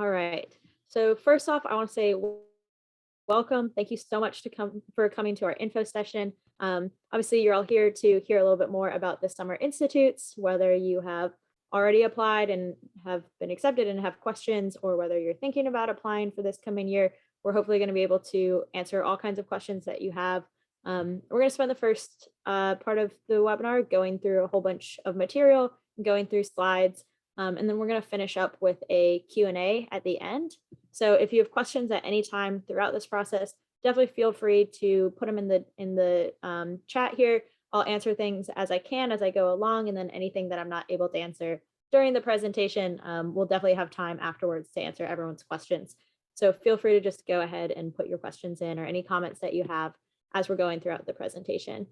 All right. So first off, I want to say welcome. Thank you so much for coming to our info session. Obviously, you're all here to hear a little bit more about the Summer Institutes, whether you have already applied and have been accepted and have questions, or whether you're thinking about applying for this coming year. We're hopefully going to be able to answer all kinds of questions that you have. We're going to spend the first part of the webinar going through a whole bunch of material, going through slides, and then we're going to finish up with a Q&A at the end. So if you have questions at any time throughout this process, definitely feel free to put them in the chat here. I'll answer things as I can as I go along, and then anything that I'm not able to answer during the presentation, we'll definitely have time afterwards to answer everyone's questions. So feel free to just go ahead and put your questions in or any comments that you have as we're going throughout the presentation.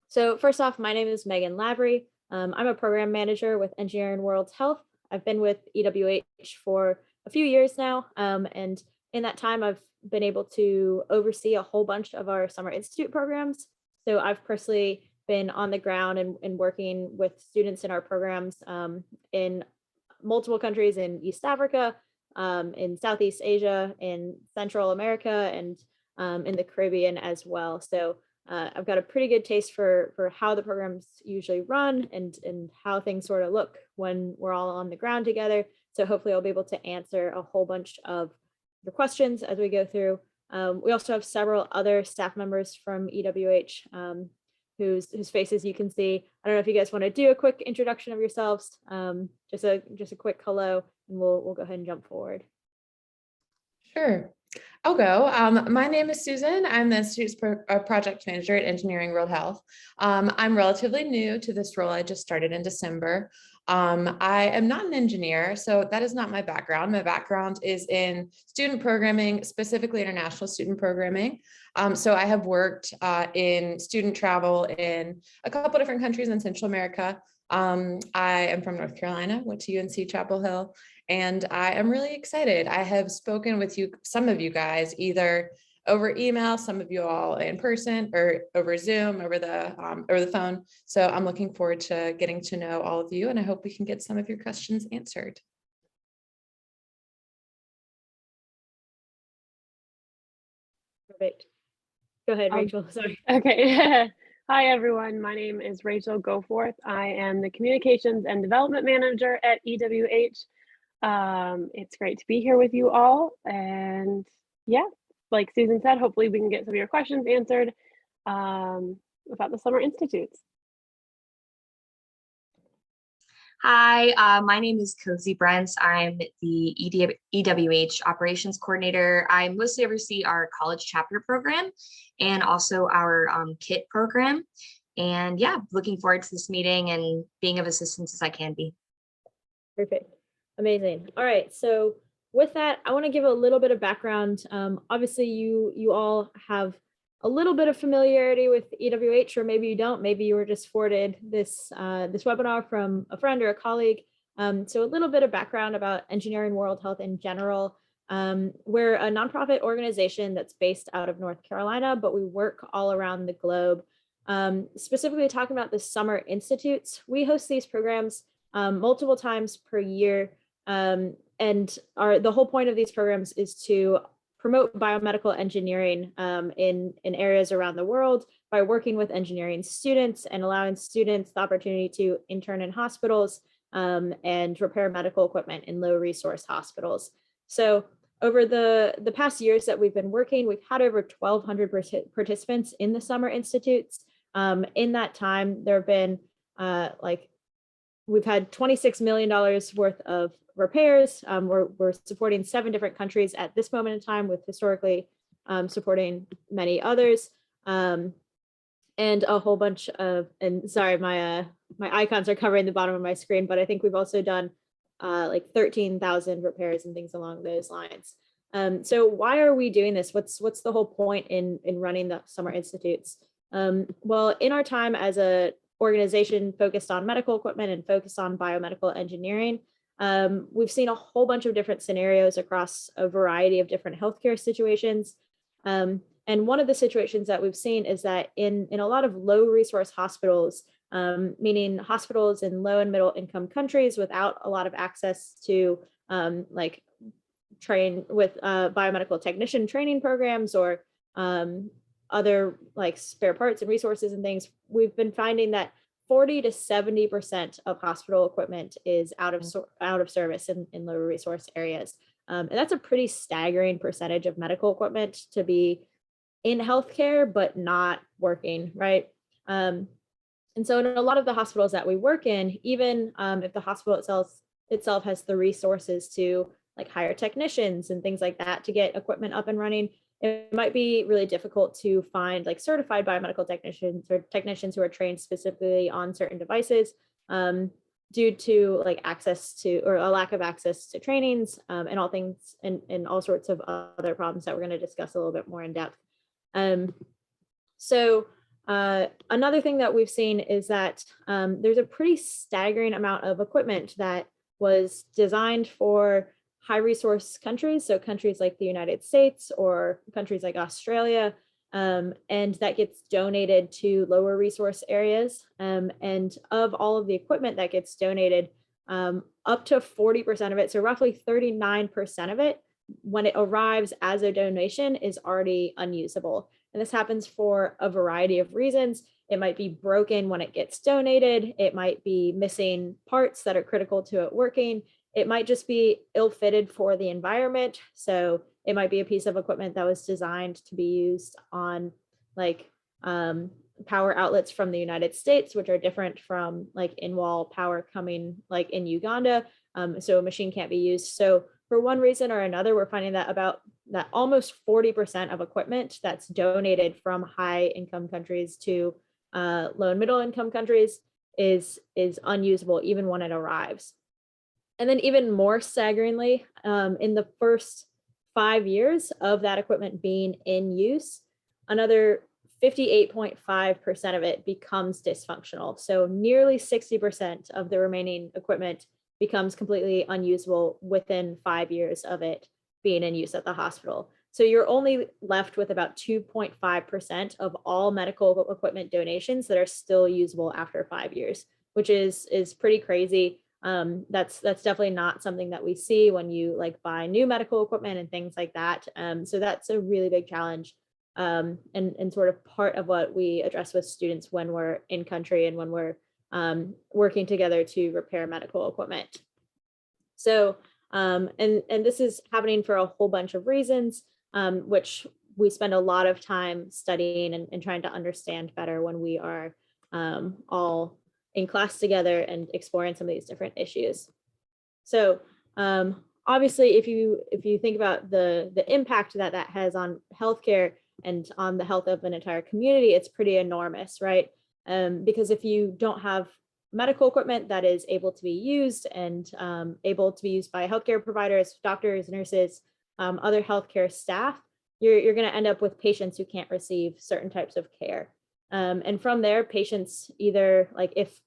So first off, my name is Megan Lavery. I'm a program manager with Engineering World Health. I've been with EWH for a few years now, and in that time, I've been able to oversee a whole bunch of our Summer Institute programs. So I've personally been on the ground and working with students in our programs in multiple countries in East Africa, in Southeast Asia, in Central America, and in the Caribbean as well. So I've got a pretty good taste for how the programs usually run and how things sort of look when we're all on the ground together. So hopefully I'll be able to answer a whole bunch of the questions as we go through. We also have several other staff members from EWH whose faces you can see. I don't know if you guys want to do a quick introduction of yourselves, just a quick hello, and we'll go ahead and jump forward. Sure. I'll go. My name is Susan. I'm the Institute's project manager at Engineering World Health. I'm relatively new to this role. I just started in December. I am not an engineer, so that is not my background. My background is in student programming, specifically international student programming. So I have worked in student travel in a couple different countries in Central America. I am from North Carolina, went to UNC Chapel Hill, and I am really excited. I have spoken with some of you guys, either over email, some of you all in person, or over Zoom, over the phone. So I'm looking forward to getting to know all of you, and I hope we can get some of your questions answered. Perfect. Go ahead, Rachel. Sorry. Okay. Hi, everyone. My name is Rachel Goforth. I am the Communications and Development Manager at EWH. It's great to be here with you all. And yeah, like Susan said, hopefully we can get some of your questions answered about the Summer Institutes. Hi, my name is Cozy Brents. I'm the EWH Operations Coordinator. I mostly oversee our college chapter program and also our KIT program. And yeah, looking forward to this meeting and being of assistance as I can be. Perfect. Amazing. All right. So with that, I want to give a little bit of background. Obviously, you all have a little bit of familiarity with EWH, or maybe you don't. Maybe you were just forwarded this webinar from a friend or a colleague. So a little bit of background about Engineering World Health in general. We're a nonprofit organization that's based out of North Carolina, but we work all around the globe. Specifically talking about the Summer Institutes, we host these programs multiple times per year. And the whole point of these programs is to promote biomedical engineering in areas around the world by working with engineering students and allowing students the opportunity to intern in hospitals and repair medical equipment in low resource hospitals. So over the past years that we've been working, we've had over 1,200 participants in the Summer Institutes. In that time, there have been we've had $26 million worth of repairs. We're supporting 7 different countries at this moment in time, with historically supporting many others. And a whole bunch of, and sorry, my icons are covering the bottom of my screen, but I think we've also done like 13,000 repairs and things along those lines. So why are we doing this? What's the whole point in running the Summer Institutes? Well, in our time as a organization focused on medical equipment and focused on biomedical engineering, we've seen a whole bunch of different scenarios across a variety of different healthcare situations. And one of the situations that we've seen is that in a lot of low resource hospitals, meaning hospitals in low and middle income countries without a lot of access to like train with biomedical technician training programs or other like spare parts and resources and things. We've been finding that 40 to 70% of hospital equipment is out of service in lower resource areas. And that's a pretty staggering percentage of medical equipment to be in healthcare, but not working, right? And so in a lot of the hospitals that we work in, even if the hospital itself has the resources to like hire technicians and things like that to get equipment up and running, it might be really difficult to find like certified biomedical technicians or technicians who are trained specifically on certain devices due to like access to or a lack of access to trainings and all things and all sorts of other problems that we're going to discuss a little bit more in depth. So another thing that we've seen is that there's a pretty staggering amount of equipment that was designed for high resource countries, so countries like the United States or countries like Australia, and that gets donated to lower resource areas. And of all of the equipment that gets donated, up to 40% of it, so roughly 39% of it, when it arrives as a donation, is already unusable. And this happens for a variety of reasons. It might be broken when it gets donated. It might be missing parts that are critical to it working. It might just be ill-fitted for the environment. So it might be a piece of equipment that was designed to be used on like power outlets from the United States, which are different from like in-wall power coming like in Uganda. So a machine can't be used. So for one reason or another, we're finding that almost 40% of equipment that's donated from high income countries to low and middle income countries is unusable even when it arrives. And then even more staggeringly, in the first 5 years of that equipment being in use, another 58.5% of it becomes dysfunctional. So nearly 60% of the remaining equipment becomes completely unusable within 5 years of it being in use at the hospital. So you're only left with about 2.5% of all medical equipment donations that are still usable after 5 years, which is pretty crazy. That's definitely not something that we see when you like buy new medical equipment and things like that. So that's a really big challenge and sort of part of what we address with students when we're in country and when we're working together to repair medical equipment. So, and this is happening for a whole bunch of reasons, which we spend a lot of time studying and trying to understand better when we are all in class together and exploring some of these different issues. So obviously, if you think about the impact that has on healthcare and on the health of an entire community, it's pretty enormous, right? Because if you don't have medical equipment that is able to be used and able to be used by healthcare providers, doctors, nurses, other healthcare staff, you're going to end up with patients who can't receive certain types of care. And from there, patients either like if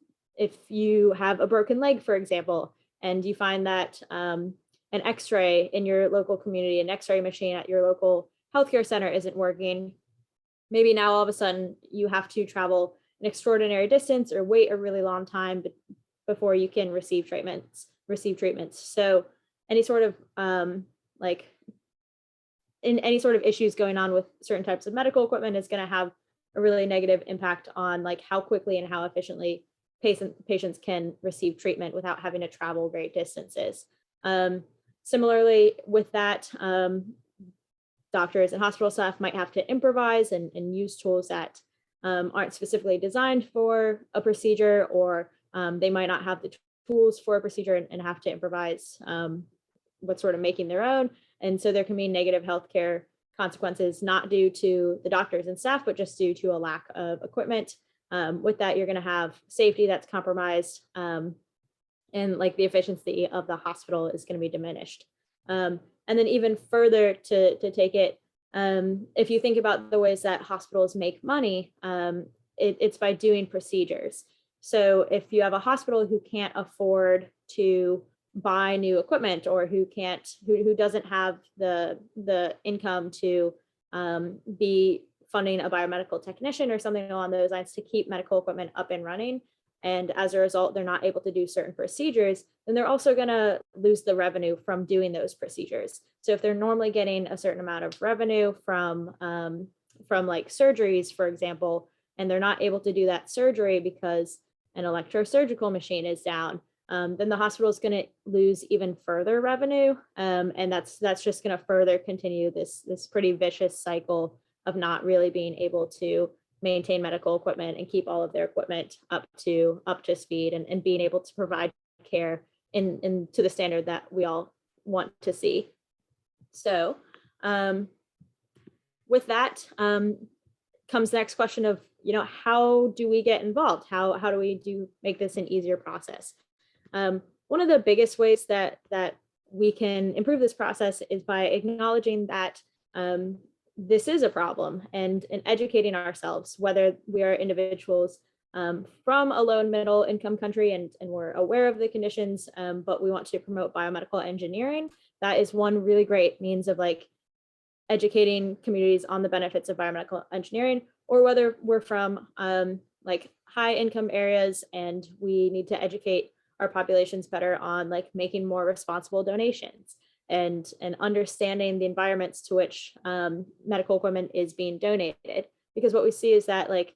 you have a broken leg, for example, and you find that an X-ray in your local community, an X-ray machine at your local healthcare center isn't working, maybe now all of a sudden you have to travel an extraordinary distance or wait a really long time before you can receive treatments. So any sort of any sort of issues going on with certain types of medical equipment is going to have a really negative impact on like how quickly and how efficiently patients can receive treatment without having to travel great distances. Similarly, with that, doctors and hospital staff might have to improvise and use tools that aren't specifically designed for a procedure, or they might not have the tools for a procedure and have to improvise what's sort of making their own. And so there can be negative healthcare consequences, not due to the doctors and staff, but just due to a lack of equipment. With that, you're going to have safety that's compromised, and like the efficiency of the hospital is going to be diminished. And then even further to take it, if you think about the ways that hospitals make money, it's by doing procedures. So if you have a hospital who can't afford to buy new equipment, or who doesn't have the income to be funding a biomedical technician or something along those lines to keep medical equipment up and running, and as a result, they're not able to do certain procedures, then they're also going to lose the revenue from doing those procedures. So if they're normally getting a certain amount of revenue from like surgeries, for example, and they're not able to do that surgery because an electrosurgical machine is down, then the hospital is going to lose even further revenue, and that's just going to further continue this pretty vicious cycle of not really being able to maintain medical equipment and keep all of their equipment up to speed, and being able to provide care in to the standard that we all want to see. So with that comes the next question of, how do we get involved? How do we make this an easier process? One of the biggest ways that we can improve this process is by acknowledging that this is a problem, and educating ourselves, whether we are individuals from a low and middle income country and we're aware of the conditions, but we want to promote biomedical engineering. That is one really great means of like educating communities on the benefits of biomedical engineering, or whether we're from like high income areas and we need to educate our populations better on like making more responsible donations and understanding the environments to which medical equipment is being donated. Because what we see is that like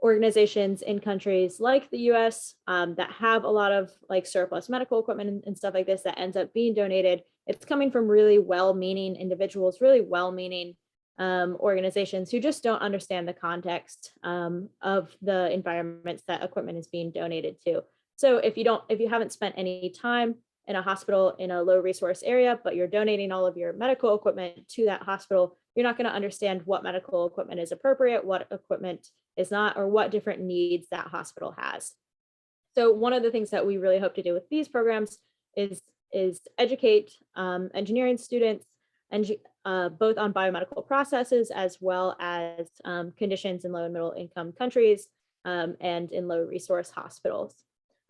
organizations in countries like the US that have a lot of like surplus medical equipment and stuff like this that ends up being donated, it's coming from really well-meaning individuals, really well-meaning organizations who just don't understand the context of the environments that equipment is being donated to. So if you haven't spent any time in a hospital in a low resource area, but you're donating all of your medical equipment to that hospital, you're not going to understand what medical equipment is appropriate, what equipment is not, or what different needs that hospital has. So one of the things that we really hope to do with these programs is educate engineering students, and both on biomedical processes as well as conditions in low and middle income countries and in low resource hospitals.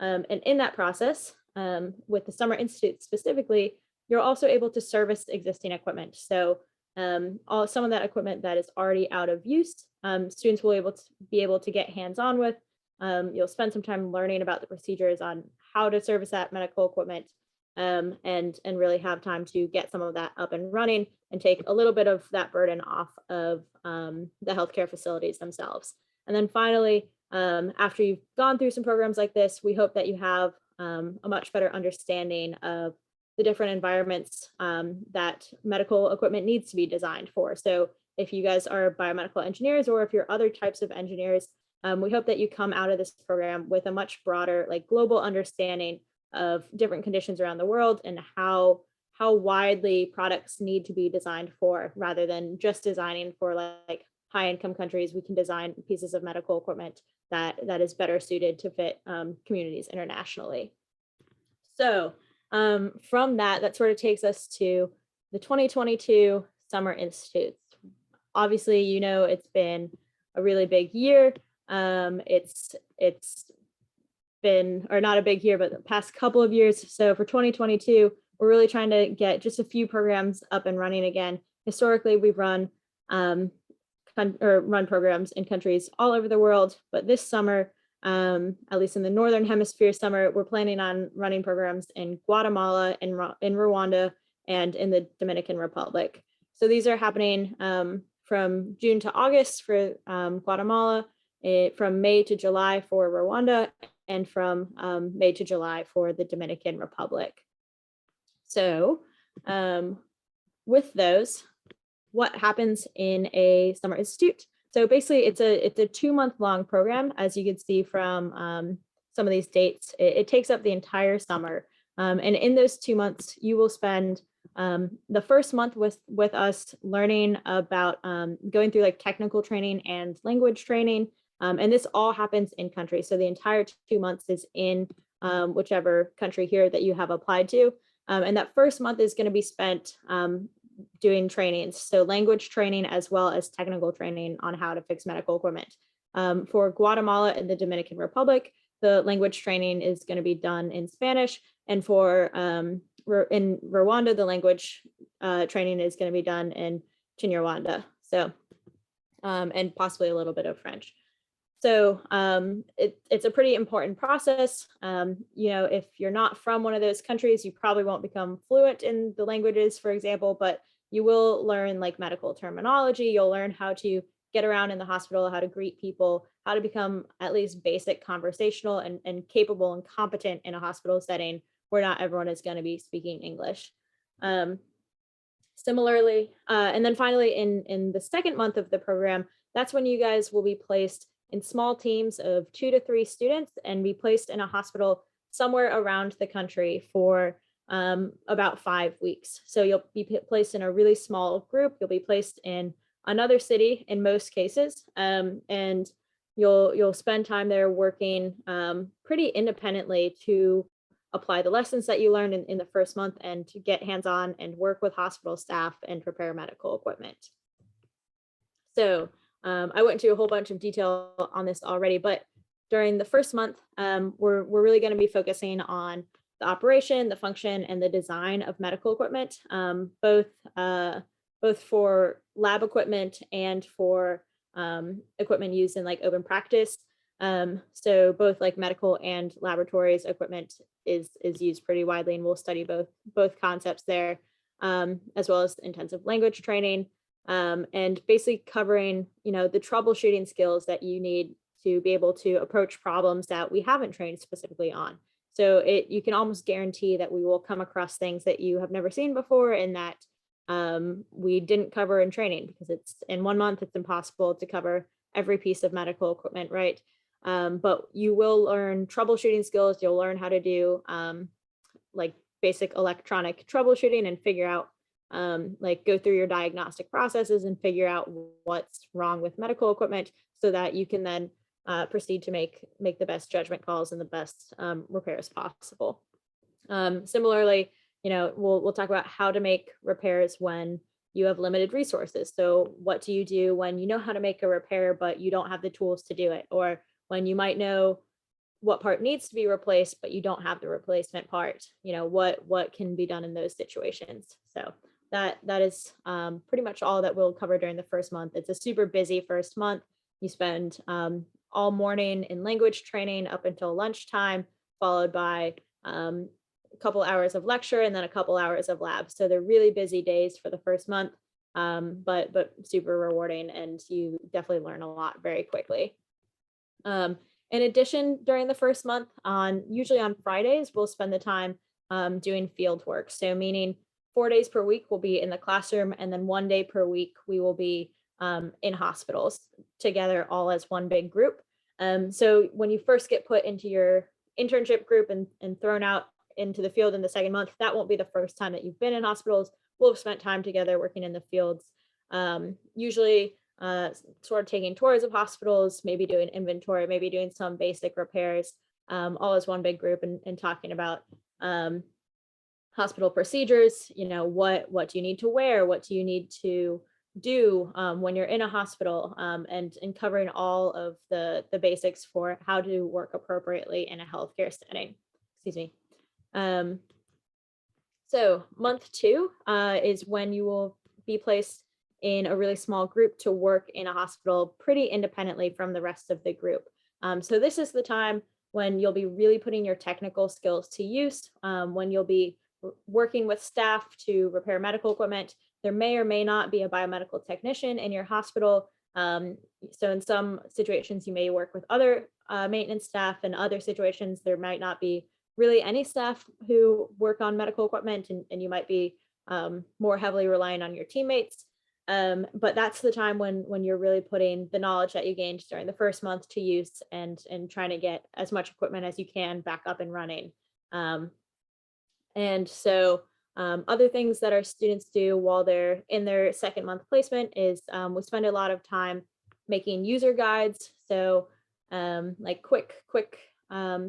And in that process, with the Summer Institute specifically, you're also able to service existing equipment. So some of that equipment that is already out of use, students will be able to get hands-on with. You'll spend some time learning about the procedures on how to service that medical equipment, and really have time to get some of that up and running and take a little bit of that burden off of the healthcare facilities themselves. And then finally, after you've gone through some programs like this, we hope that you have a much better understanding of the different environments that medical equipment needs to be designed for. So if you guys are biomedical engineers, or if you're other types of engineers, we hope that you come out of this program with a much broader, like global understanding of different conditions around the world and how widely products need to be designed for, rather than just designing for like high income countries. We can design pieces of medical equipment that is better suited to fit communities internationally. So from that sort of takes us to the 2022 Summer Institutes. Obviously, it's been a really big year. It's been, or not a big year, but the past couple of years. So for 2022, we're really trying to get just a few programs up and running again. Historically, we've run programs in countries all over the world, but this summer, at least in the Northern Hemisphere summer, we're planning on running programs in Guatemala, in Rwanda, and in the Dominican Republic. So these are happening from June to August for Guatemala, from May to July for Rwanda, and from May to July for the Dominican Republic. So with those, what happens in a summer institute? So basically it's a 2-month-long program. As you can see from some of these dates, it takes up the entire summer. And in those 2 months, you will spend the first month with us learning about going through like technical training and language training. And this all happens in country. So the entire 2 months is in whichever country here that you have applied to. And that first month is going to be spent doing trainings. So language training as well as technical training on how to fix medical equipment. For Guatemala and the Dominican Republic, the language training is going to be done in Spanish. And for in Rwanda, the language training is going to be done in Kinyarwanda. So, and possibly a little bit of French. So it's a pretty important process. You know, if you're not from one of those countries, you probably won't become fluent in the languages, for example, but you will learn like medical terminology. You'll learn how to get around in the hospital, how to greet people, how to become at least basic conversational and capable and competent in a hospital setting where not everyone is going to be speaking English. Similarly, and then finally in the second month of the program, that's when you guys will be placed in small teams of 2 to 3 students and be placed in a hospital somewhere around the country for about 5 weeks. So you'll be placed in a really small group. You'll be placed in another city in most cases, and you'll spend time there working pretty independently to apply the lessons that you learned in the first month and to get hands-on and work with hospital staff and prepare medical equipment. So I went into a whole bunch of detail on this already, but during the first month, we're really going to be focusing on the operation, the function, and the design of medical equipment, both for lab equipment and for equipment used in like open practice. So both like medical and laboratories equipment is used pretty widely, and we'll study both concepts there, as well as intensive language training, and basically covering, you know, the troubleshooting skills that you need to be able to approach problems that we haven't trained specifically on. So you can almost guarantee that we will come across things that you have never seen before and that we didn't cover in training, because it's in 1 month, it's impossible to cover every piece of medical equipment, right? But you will learn troubleshooting skills. You'll learn how to do like basic electronic troubleshooting and figure out, like go through your diagnostic processes and figure out what's wrong with medical equipment so that you can then proceed to make the best judgment calls and the best repairs possible. Similarly, you know, we'll talk about how to make repairs when you have limited resources. So what do you do when you know how to make a repair, but you don't have the tools to do it? Or when you might know what part needs to be replaced, but you don't have the replacement part, you know, what can be done in those situations. So that is pretty much all that we'll cover during the first month. It's a super busy first month. You spend all morning in language training up until lunchtime, followed by a couple hours of lecture and then a couple hours of lab. So they're really busy days for the first month, but super rewarding, and you definitely learn a lot very quickly. In addition, during the first month, usually on Fridays, we'll spend the time doing field work. So meaning 4 days per week we'll be in the classroom, and then 1 day per week we will be in hospitals together, all as one big group. So when you first get put into your internship group and thrown out into the field in the second month, that won't be the first time that you've been in hospitals. We'll have spent time together working in the fields, usually sort of taking tours of hospitals, maybe doing inventory, maybe doing some basic repairs, all as one big group, and talking about hospital procedures. You know, what do you need to wear? What do you need to do when you're in a hospital, and covering all of the basics for how to work appropriately in a healthcare setting. Excuse me. So month 2 is when you will be placed in a really small group to work in a hospital pretty independently from the rest of the group. So this is the time when you'll be really putting your technical skills to use, when you'll be working with staff to repair medical equipment. There may or may not be a biomedical technician in your hospital. So in some situations, you may work with other maintenance staff. In other situations, there might not be really any staff who work on medical equipment, and you might be more heavily relying on your teammates. But that's the time when you're really putting the knowledge that you gained during the first month to use, and trying to get as much equipment as you can back up and running. And so other things that our students do while they're in their second month placement is we spend a lot of time making user guides. So like quick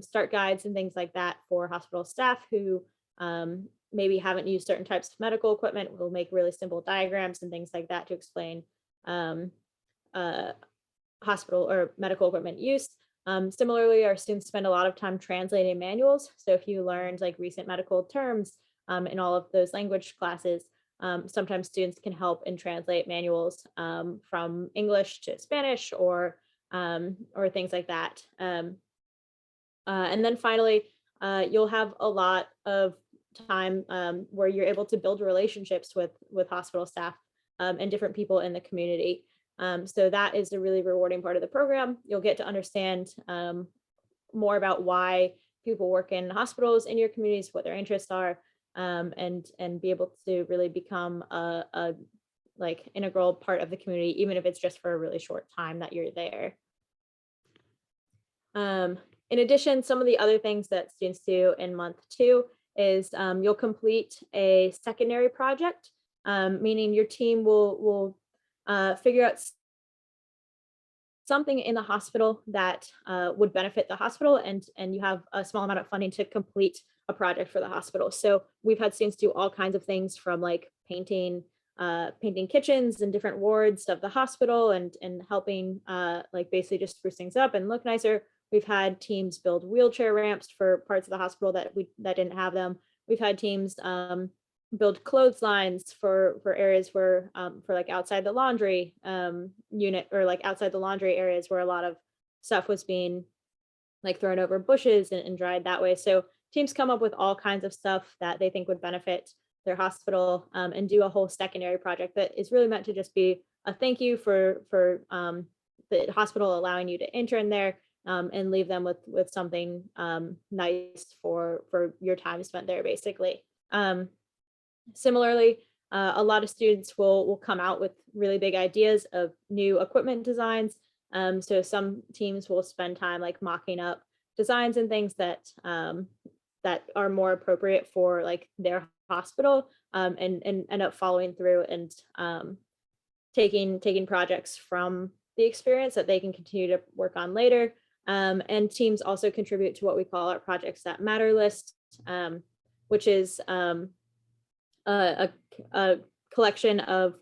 start guides and things like that for hospital staff who maybe haven't used certain types of medical equipment. We'll make really simple diagrams and things like that to explain hospital or medical equipment use. Similarly, our students spend a lot of time translating manuals. So if you learned like recent medical terms in all of those language classes, sometimes students can help and translate manuals from English to Spanish, or or things like that. And then finally, you'll have a lot of time where you're able to build relationships with hospital staff and different people in the community. So that is a really rewarding part of the program. You'll get to understand more about why people work in hospitals in your communities, what their interests are, and be able to really become a like integral part of the community, even if it's just for a really short time that you're there. In addition, some of the other things that students do in month 2 is you'll complete a secondary project, meaning your team will figure out something in the hospital that would benefit the hospital, and you have a small amount of funding to complete a project for the hospital. So we've had students do all kinds of things, from like painting kitchens and different wards of the hospital, and helping like basically just spruce things up and look nicer. We've had teams build wheelchair ramps for parts of the hospital that didn't have them. We've had teams build clotheslines for areas where for like outside the laundry unit, or like outside the laundry areas where a lot of stuff was being like thrown over bushes and dried that way. So teams come up with all kinds of stuff that they think would benefit their hospital, and do a whole secondary project that is really meant to just be a thank you for the hospital allowing you to intern there, and leave them with something nice for your time spent there, basically. Similarly, a lot of students will come out with really big ideas of new equipment designs. So some teams will spend time like mocking up designs and things that that are more appropriate for like their hospital, and end up following through and taking projects from the experience that they can continue to work on later. And teams also contribute to what we call our projects that matter list, which is a collection of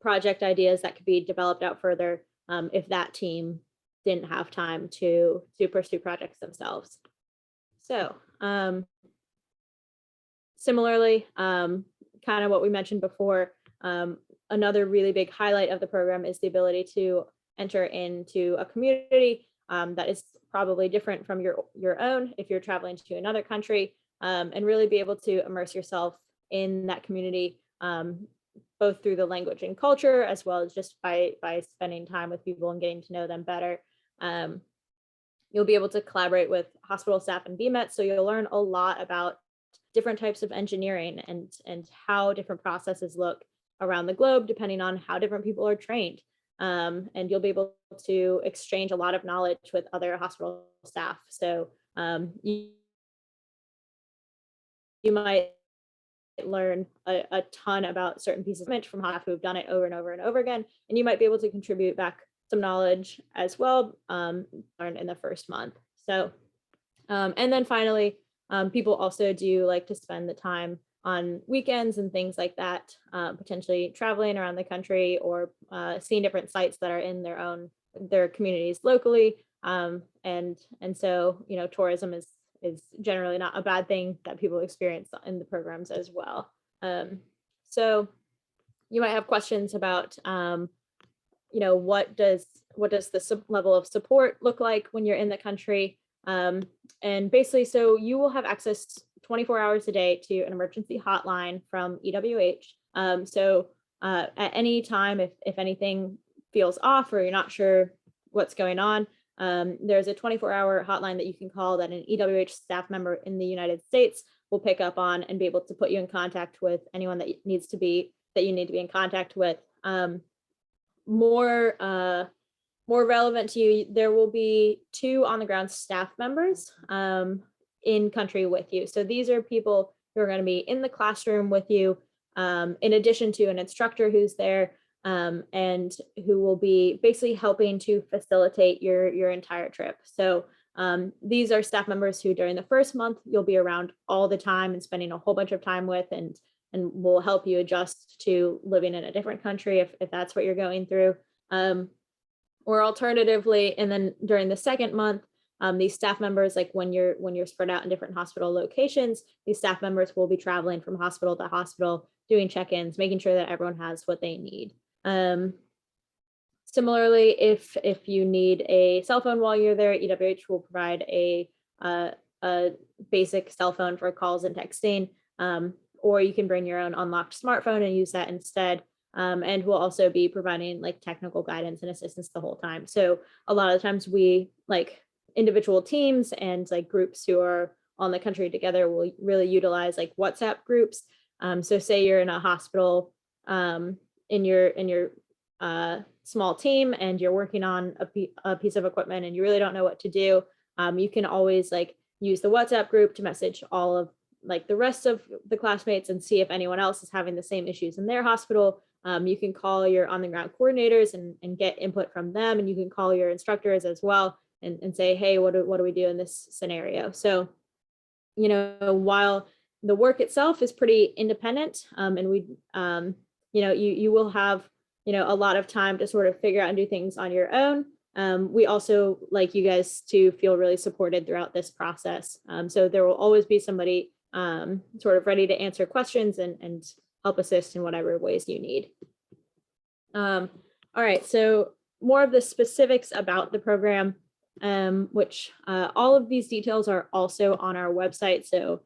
project ideas that could be developed out further if that team didn't have time to pursue projects themselves. So similarly, kind of what we mentioned before, another really big highlight of the program is the ability to enter into a community that is probably different from your own if you're traveling to another country, and really be able to immerse yourself in that community, both through the language and culture, as well as just by spending time with people and getting to know them better. You'll be able to collaborate with hospital staff and BMET, so you'll learn a lot about different types of engineering and how different processes look around the globe, depending on how different people are trained. And you'll be able to exchange a lot of knowledge with other hospital staff. So you might learn a ton about certain pieces of from staff who've done it over and over and over again, and you might be able to contribute back some knowledge as well, learned in the first month. So and then finally, people also do like to spend the time on weekends and things like that, potentially traveling around the country, or seeing different sites that are in their communities locally. And so, you know, tourism is generally not a bad thing that people experience in the programs as well. So you might have questions about, you know, what does the level of support look like when you're in the country? And basically, so you will have access 24 hours a day to an emergency hotline from EWH. So at any time, if anything feels off or you're not sure what's going on, there's a 24-hour hotline that you can call that an EWH staff member in the United States will pick up on and be able to put you in contact with anyone that you need to be in contact with. More relevant to you, there will be 2 on-the-ground staff members in country with you. So these are people who are going to be in the classroom with you, in addition to an instructor who's there, and who will be basically helping to facilitate your entire trip. So these are staff members who during the first month you'll be around all the time and spending a whole bunch of time with, and will help you adjust to living in a different country if that's what you're going through. Or alternatively, and then during the second month, these staff members, like when you're spread out in different hospital locations, these staff members will be traveling from hospital to hospital, doing check-ins, making sure that everyone has what they need. Similarly, if you need a cell phone while you're there, EWH will provide a basic cell phone for calls and texting, or you can bring your own unlocked smartphone and use that instead. And we'll also be providing like technical guidance and assistance the whole time. So a lot of the times we like individual teams and like groups who are on the country together will really utilize like WhatsApp groups. So say you're in a hospital in your small team and you're working on a piece of equipment and you really don't know what to do, you can always like use the WhatsApp group to message all of like the rest of the classmates and see if anyone else is having the same issues in their hospital. You can call your on the ground coordinators and get input from them, and you can call your instructors as well and say, hey, what do we do in this scenario? So, while the work itself is pretty independent, and we, you will have, a lot of time to sort of figure out and do things on your own. We also like you guys to feel really supported throughout this process. So there will always be somebody sort of ready to answer questions and help assist in whatever ways you need. All right, so more of the specifics about the program, which all of these details are also on our website. So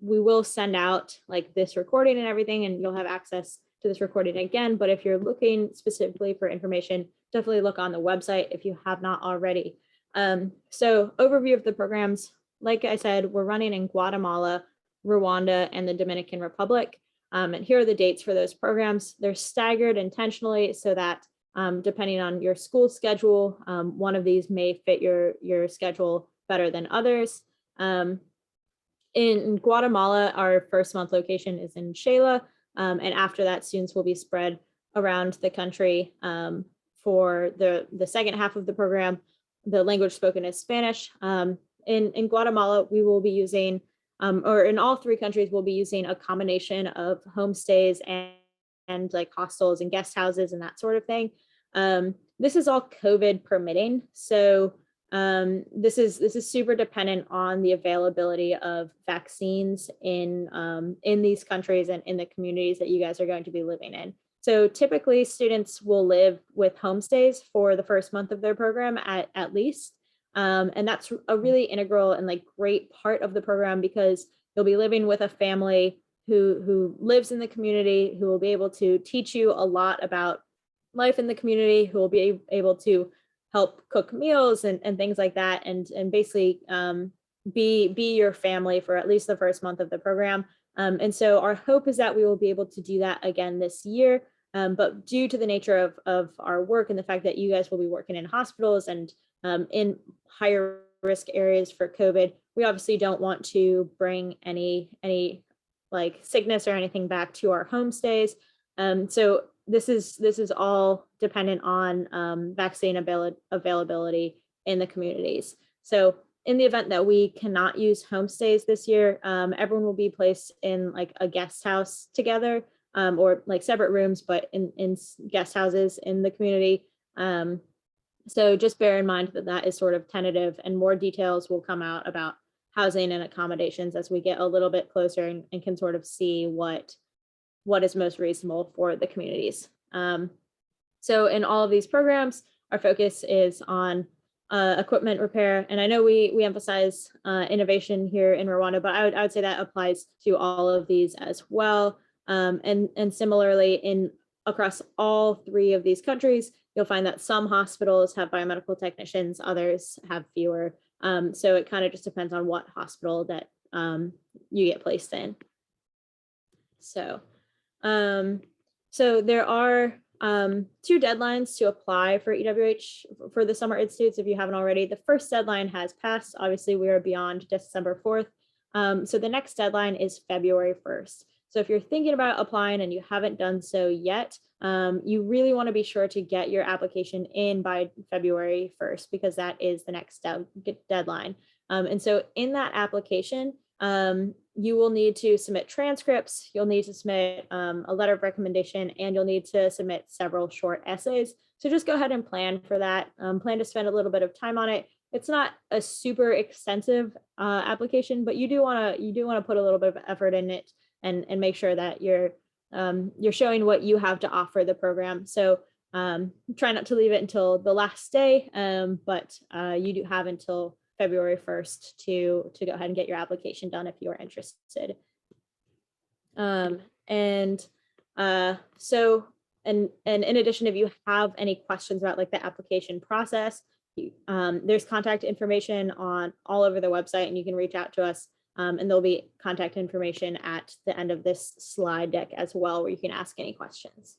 we will send out like this recording and everything, and you'll have access to this recording again. But if you're looking specifically for information, definitely look on the website if you have not already. So overview of the programs, like I said, we're running in Guatemala, Rwanda, and the Dominican Republic. And here are the dates for those programs. They're staggered intentionally so that depending on your school schedule, one of these may fit your schedule better than others. In Guatemala, our first month location is in Xela, and after that, students will be spread around the country. For the second half of the program, the language spoken is Spanish. In Guatemala, we will be using, or in all three countries, we'll be using a combination of homestays and like hostels and guest houses and that sort of thing. This is all COVID permitting. So this is super dependent on the availability of vaccines in these countries and in the communities that you guys are going to be living in. So typically students will live with homestays for the first month of their program at least. And that's a really integral and like great part of the program because you'll be living with a family who lives in the community, who will be able to teach you a lot about life in the community, who will be able to help cook meals and things like that, and basically be your family for at least the first month of the program. And so our hope is that we will be able to do that again this year. But due to the nature of our work and the fact that you guys will be working in hospitals and in higher risk areas for COVID, we obviously don't want to bring any like sickness or anything back to our homestays. So this is all dependent on vaccine availability in the communities. So in the event that we cannot use homestays this year, everyone will be placed in like a guest house together, or like separate rooms, but in guest houses in the community. So just bear in mind that that is sort of tentative, and more details will come out about housing and accommodations as we get a little bit closer and can sort of see what is most reasonable for the communities. So in all of these programs, our focus is on equipment repair. And I know we emphasize innovation here in Rwanda, but I would say that applies to all of these as well. And similarly, across all three of these countries, you'll find that some hospitals have biomedical technicians, others have fewer. So it kind of just depends on what hospital that you get placed in. So there are 2 deadlines to apply for EWH for the Summer Institutes if you haven't already. The first deadline has passed. Obviously, we are beyond December 4th. So the next deadline is February 1st. So if you're thinking about applying and you haven't done so yet, you really want to be sure to get your application in by February 1st, because that is the next deadline. And so in that application, you will need to submit transcripts, you'll need to submit a letter of recommendation, and you'll need to submit several short essays. So just go ahead and plan for that. Plan to spend a little bit of time on it. It's not a super extensive application, but you do want to put a little bit of effort in it and make sure that you're showing what you have to offer the program. So try not to leave it until the last day, but you do have until February 1st to go ahead and get your application done if you are interested. So in addition, if you have any questions about like the application process, there's contact information on all over the website, and you can reach out to us. And there'll be contact information at the end of this slide deck as well, where you can ask any questions.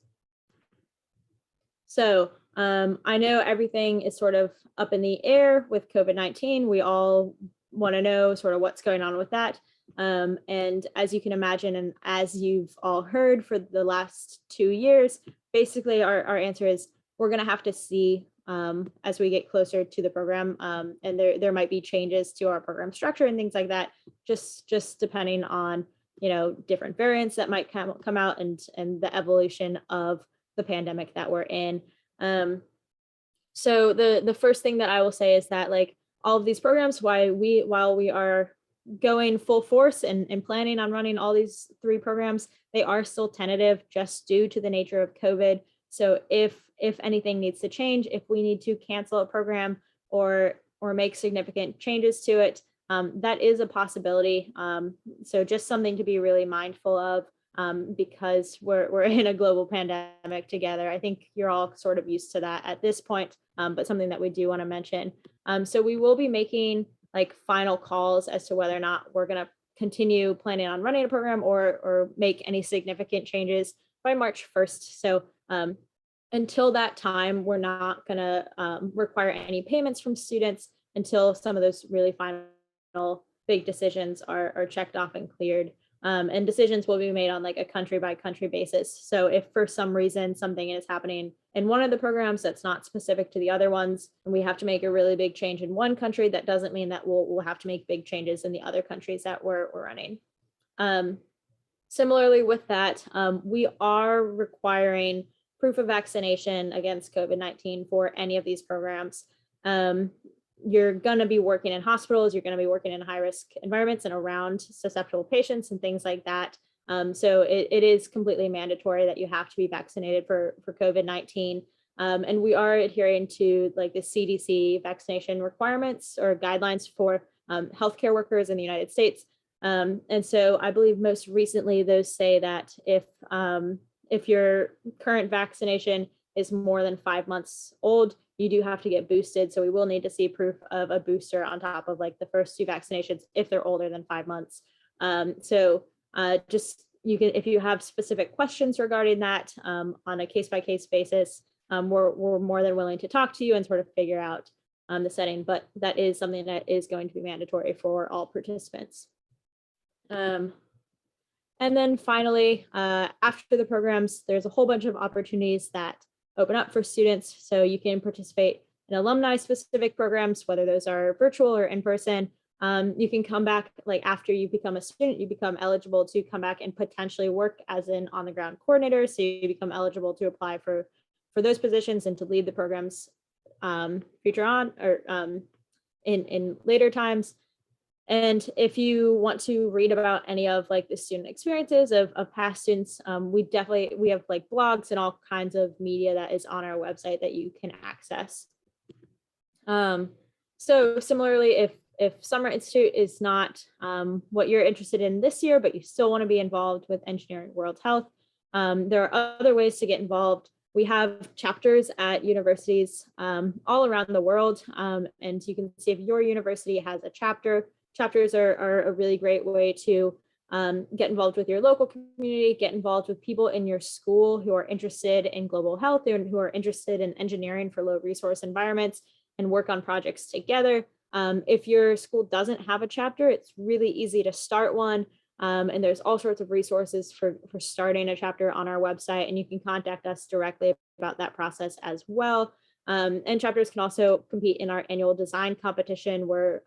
So I know everything is sort of up in the air with COVID-19. We all want to know sort of what's going on with that. And as you can imagine, and as you've all heard for the last 2 years, basically our answer is we're going to have to see as we get closer to the program, and there might be changes to our program structure and things like that, just depending on, you know, different variants that might come out and the evolution of the pandemic that we're in. So the first thing that I will say is that, like, all of these programs, while we are going full force and planning on running all these 3 programs, they are still tentative just due to the nature of COVID. So if anything needs to change, if we need to cancel a program or make significant changes to it, that is a possibility. So just something to be really mindful of, because we're in a global pandemic together. I think you're all sort of used to that at this point, but something that we do want to mention. So we will be making like final calls as to whether or not we're going to continue planning on running a program or make any significant changes by March 1st. So until that time, we're not going to require any payments from students until some of those really final big decisions are checked off and cleared. And decisions will be made on like a country by country basis. So if for some reason something is happening in one of the programs that's not specific to the other ones, and we have to make a really big change in one country, that doesn't mean that we'll have to make big changes in the other countries that we're running. Similarly with that, we are requiring proof of vaccination against COVID-19 for any of these programs. You're going to be working in hospitals, you're going to be working in high risk environments and around susceptible patients and things like that. So it is completely mandatory that you have to be vaccinated for COVID-19. And we are adhering to like the CDC vaccination requirements or guidelines for healthcare workers in the United States. And so I believe most recently those say that if your current vaccination is more than 5 months old, you do have to get boosted. So we will need to see proof of a booster on top of like the first 2 vaccinations if they're older than 5 months. Just you can, if you have specific questions regarding that on a case-by-case basis, we're more than willing to talk to you and sort of figure out the setting, but that is something that is going to be mandatory for all participants. And then finally, after the programs, there's a whole bunch of opportunities that open up for students. So you can participate in alumni specific programs, whether those are virtual or in person. You can come back, like after you become a student, you become eligible to come back and potentially work as an on the ground coordinator. So you become eligible to apply for those positions and to lead the programs future on or in later times. And if you want to read about any of like the student experiences of past students, we have like blogs and all kinds of media that is on our website that you can access. So similarly, if Summer Institute is not what you're interested in this year, but you still want to be involved with Engineering World Health, there are other ways to get involved. We have chapters at universities all around the world, and you can see if your university has a chapter. Chapters are a really great way to get involved with your local community, get involved with people in your school who are interested in global health and who are interested in engineering for low resource environments and work on projects together. If your school doesn't have a chapter, it's really easy to start one. And there's all sorts of resources for starting a chapter on our website, and you can contact us directly about that process as well. And chapters can also compete in our annual design competition where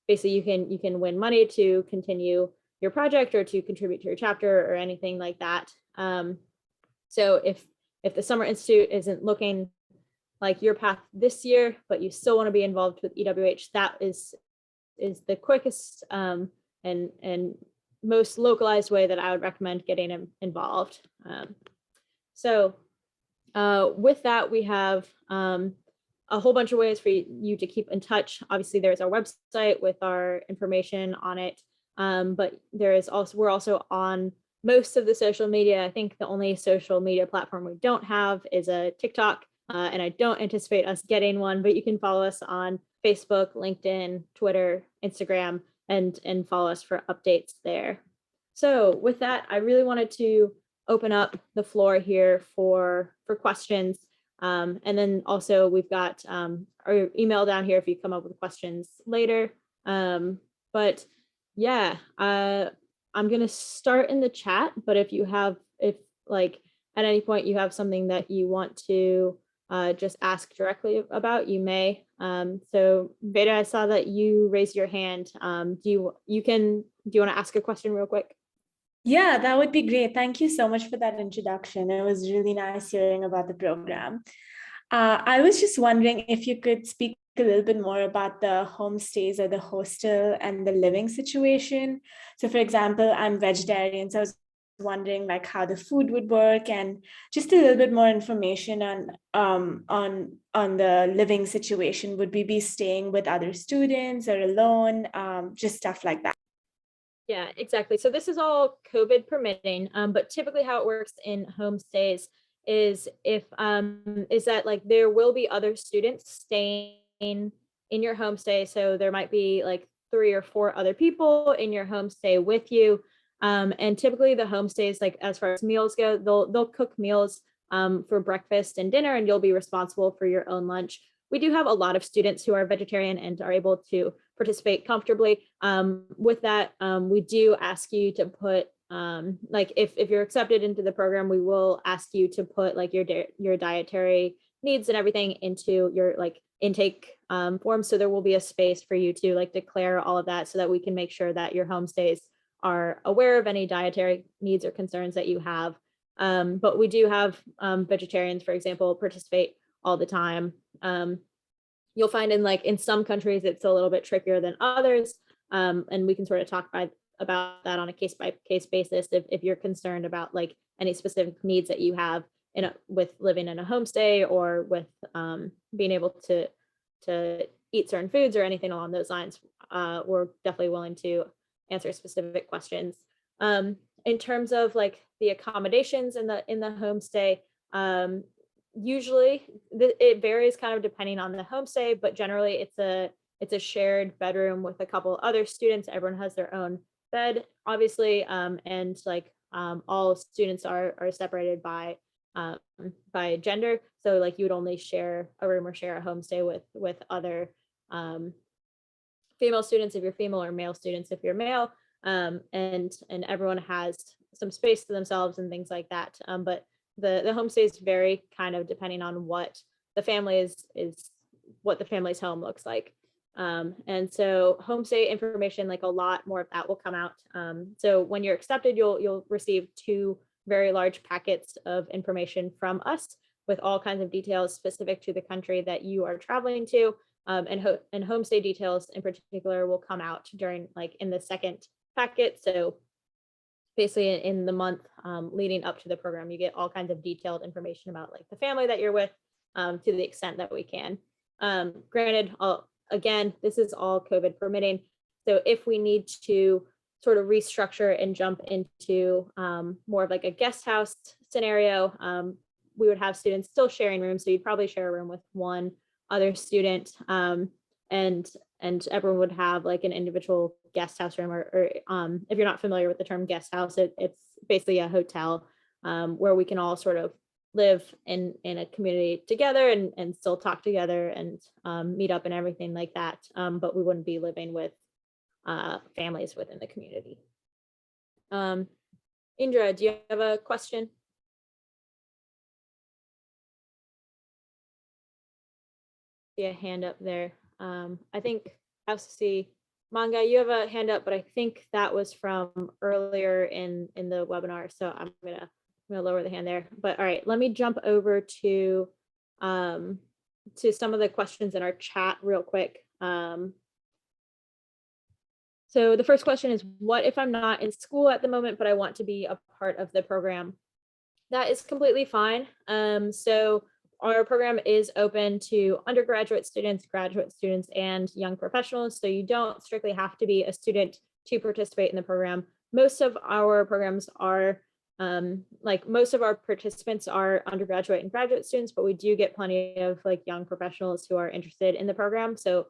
basically you can win money to continue your project or to contribute to your chapter or anything like that. So if the Summer Institute isn't looking like your path this year, but you still want to be involved with EWH, that is the quickest and most localized way that I would recommend getting involved. with that, we have a whole bunch of ways for you to keep in touch. Obviously, there's our website with our information on it, but we're also on most of the social media. I think the only social media platform we don't have is a TikTok, and I don't anticipate us getting one, but you can follow us on Facebook, LinkedIn, Twitter, Instagram, and follow us for updates there. So with that, I really wanted to open up the floor here for questions. And then also we've got our email down here if you come up with questions later. But yeah, I'm gonna start in the chat, but if like at any point you have something that you want to just ask directly about, you may. So Veda, I saw that you raised your hand. Do you want to ask a question real quick? Yeah, that would be great. Thank you so much for that introduction. It was really nice hearing about the program. I was just wondering if you could speak a little bit more about the homestays or the hostel and the living situation. So for example, I'm vegetarian, so I was wondering like how the food would work and just a little bit more information on the living situation. Would we be staying with other students or alone? Just stuff like that. Yeah, exactly. So this is all COVID permitting, but typically how it works in homestays is is that like there will be other students staying in your homestay. So there might be like 3 or 4 other people in your homestay with you. And typically the homestays, like as far as meals go, they'll cook meals for breakfast and dinner, and you'll be responsible for your own lunch. We do have a lot of students who are vegetarian and are able to participate comfortably. With that, we do ask you to put, like if you're accepted into the program, we will ask you to put like your dietary needs and everything into your like intake form. So there will be a space for you to like declare all of that so that we can make sure that your homestays are aware of any dietary needs or concerns that you have. But we do have vegetarians, for example, participate all the time. You'll find in some countries it's a little bit trickier than others, and we can sort of talk about that on a case by case basis if you're concerned about like any specific needs that you have with living in a homestay or with being able to eat certain foods or anything along those lines. We're definitely willing to answer specific questions. In terms of like the accommodations in the homestay, usually it varies kind of depending on the homestay, but generally it's a shared bedroom with a couple other students. Everyone has their own bed, obviously, and like all students are separated by gender. So like you would only share a room or share a homestay with other female students if you're female, or male students if you're male, and everyone has some space to themselves and things like that. But the homestays vary kind of depending on what the family is what the family's home looks like. And so homestay information, like a lot more of that will come out. So when you're accepted, you'll receive 2 very large packets of information from us with all kinds of details specific to the country that you are traveling to. And homestay details in particular will come out during like in the second packet. So basically in the month leading up to the program, you get all kinds of detailed information about like the family that you're with, to the extent that we can. Granted, again, this is all COVID permitting. So if we need to sort of restructure and jump into more of like a guest house scenario, we would have students still sharing rooms. So you'd probably share a room with 1 other student, and everyone would have like an individual guest house room, or if you're not familiar with the term guest house, it's basically a hotel where we can all sort of live in a community together and still talk together and meet up and everything like that. But we wouldn't be living with families within the community. Indra, do you have a question? See a hand up there. I think I also see Manga, you have a hand up, but I think that was from earlier in the webinar. So I'm gonna lower the hand there. But all right, let me jump over to some of the questions in our chat real quick. So the first question is, what if I'm not in school at the moment, but I want to be a part of the program? That is completely fine. So our program is open to undergraduate students, graduate students, and young professionals. So you don't strictly have to be a student to participate in the program. Most of our programs are like most of our participants are undergraduate and graduate students, but we do get plenty of like young professionals who are interested in the program. So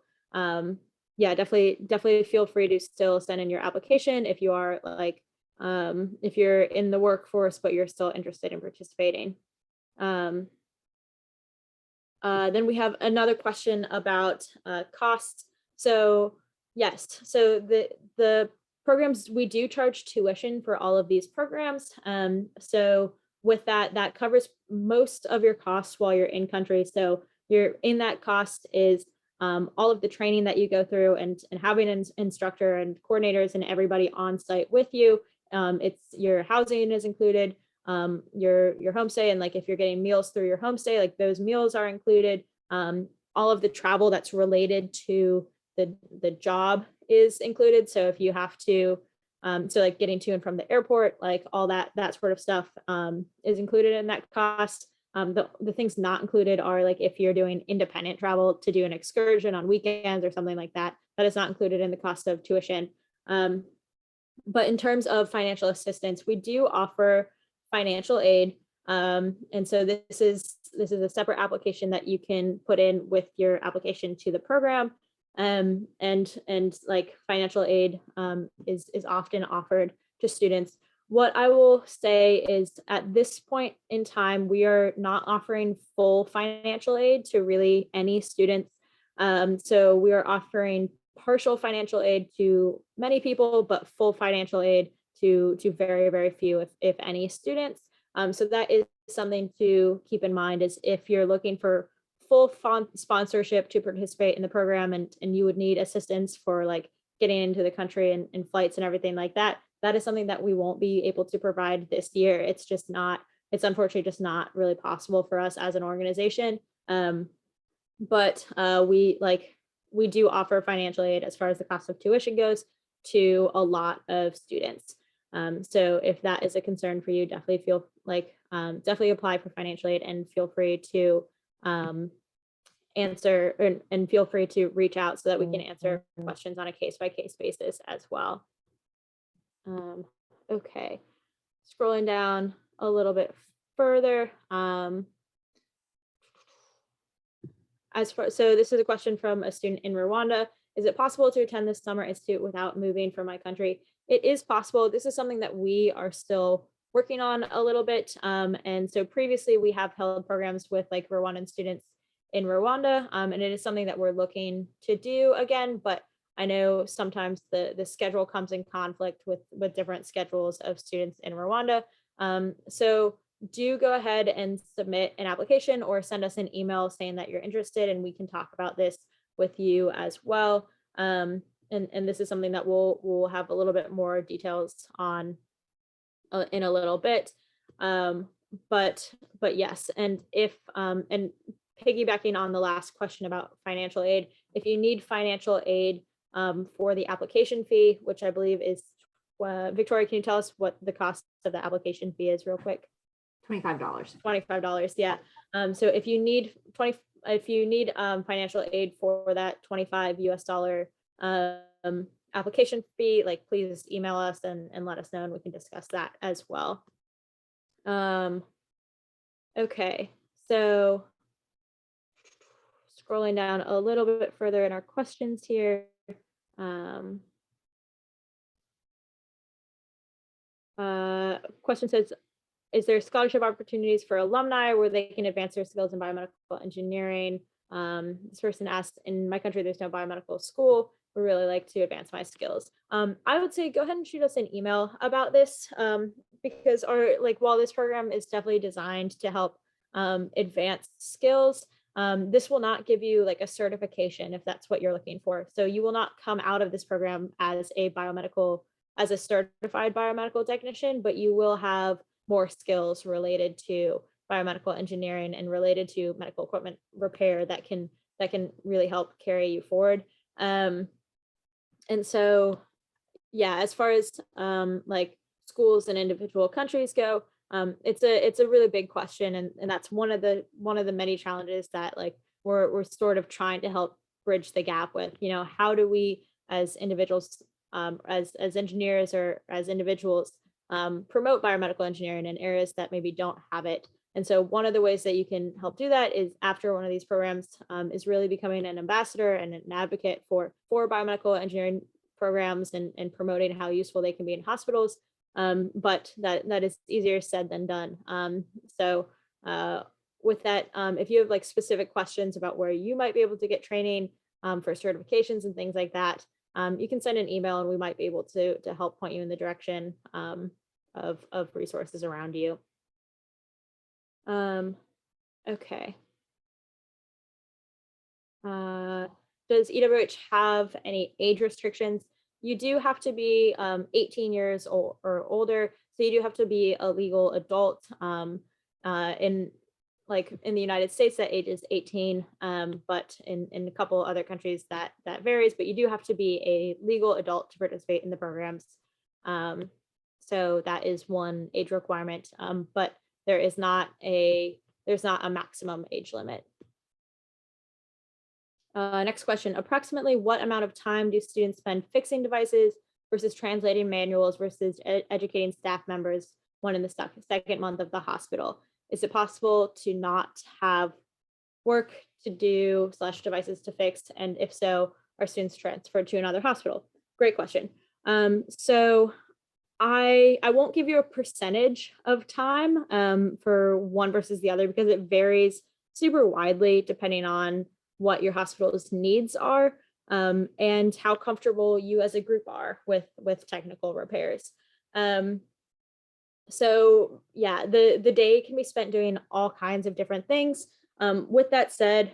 yeah, definitely feel free to still send in your application if you are like if you're in the workforce, but you're still interested in participating. Then we have another question about costs. So yes, so the programs, we do charge tuition for all of these programs. So with that, that covers most of your costs while you're in country. So you're in that cost is all of the training that you go through and having an instructor and coordinators and everybody on site with you. It's your housing is included, your homestay, and like if you're getting meals through your homestay, like those meals are included. All of the travel that's related to the job is included. So if you have to, so like getting to and from the airport, like all that sort of stuff is included in that cost. The things not included are like if you're doing independent travel to do an excursion on weekends or something like that, that is not included in the cost of tuition. But in terms of financial assistance, we do offer financial aid. And so this is a separate application that you can put in with your application to the program. And like financial aid is often offered to students. What I will say is at this point in time, we are not offering full financial aid to really any students. So we are offering partial financial aid to many people, but full financial aid to very, very few, if any students. So that is something to keep in mind is if you're looking for full sponsorship to participate in the program and you would need assistance for like getting into the country and flights and everything like that, that is something that we won't be able to provide this year. It's just not, it's unfortunately just not really possible for us as an organization. But we do offer financial aid as far as the cost of tuition goes to a lot of students. So if that is a concern for you, definitely feel like definitely apply for financial aid and feel free to answer and feel free to reach out so that we can answer questions on a case-by-case basis as well. Okay, scrolling down a little bit further. So this is a question from a student in Rwanda. Is it possible to attend this summer institute without moving from my country? It is possible. This is something that we are still working on a little bit. And so previously we have held programs with like Rwandan students in Rwanda. And it is something that we're looking to do again, but I know sometimes the schedule comes in conflict with different schedules of students in Rwanda. So do go ahead and submit an application or send us an email saying that you're interested and we can talk about this with you as well. And this is something that we'll have a little bit more details on in a little bit. But yes, and if and piggybacking on the last question about financial aid, if you need financial aid for the application fee, which I believe is Victoria, can you tell us what the cost of the application fee is real quick? $25. $25, yeah. So if you need financial aid for that $25 application fee, like please email us and let us know and we can discuss that as well. Okay, so scrolling down a little bit further in our questions here. Question says, is there scholarship opportunities for alumni where they can advance their skills in biomedical engineering? This person asked, in my country, there's no biomedical school. We really like to advance my skills. I would say go ahead and shoot us an email about this because while this program is definitely designed to help advance skills, this will not give you like a certification if that's what you're looking for. So you will not come out of this program as a certified biomedical technician, but you will have more skills related to biomedical engineering and related to medical equipment repair that can really help carry you forward. And so, yeah, as far as like schools and individual countries go, it's a really big question, and that's one of the many challenges that like we're sort of trying to help bridge the gap with. How do we as individuals, as engineers or as individuals, promote biomedical engineering in areas that maybe don't have it. And so one of the ways that you can help do that is after one of these programs, is really becoming an ambassador and an advocate for biomedical engineering programs and promoting how useful they can be in hospitals. But that is easier said than done. So with that, if you have like specific questions about where you might be able to get training for certifications and things like that, you can send an email and we might be able to help point you in the direction of resources around you. Okay. Does EWH have any age restrictions? You do have to be 18 years or older, so you do have to be a legal adult. In the United States, that age is 18, but in a couple other countries that varies. But you do have to be a legal adult to participate in the programs. So that is one age requirement, but there's not a maximum age limit. Next question, approximately what amount of time do students spend fixing devices versus translating manuals versus educating staff members when in the second month of the hospital? Is it possible to not have work to do / devices to fix? And if so, are students transferred to another hospital? Great question. So I won't give you a percentage of time for one versus the other because it varies super widely depending on what your hospital's needs are and how comfortable you as a group are with technical repairs. So yeah, the day can be spent doing all kinds of different things. With that said,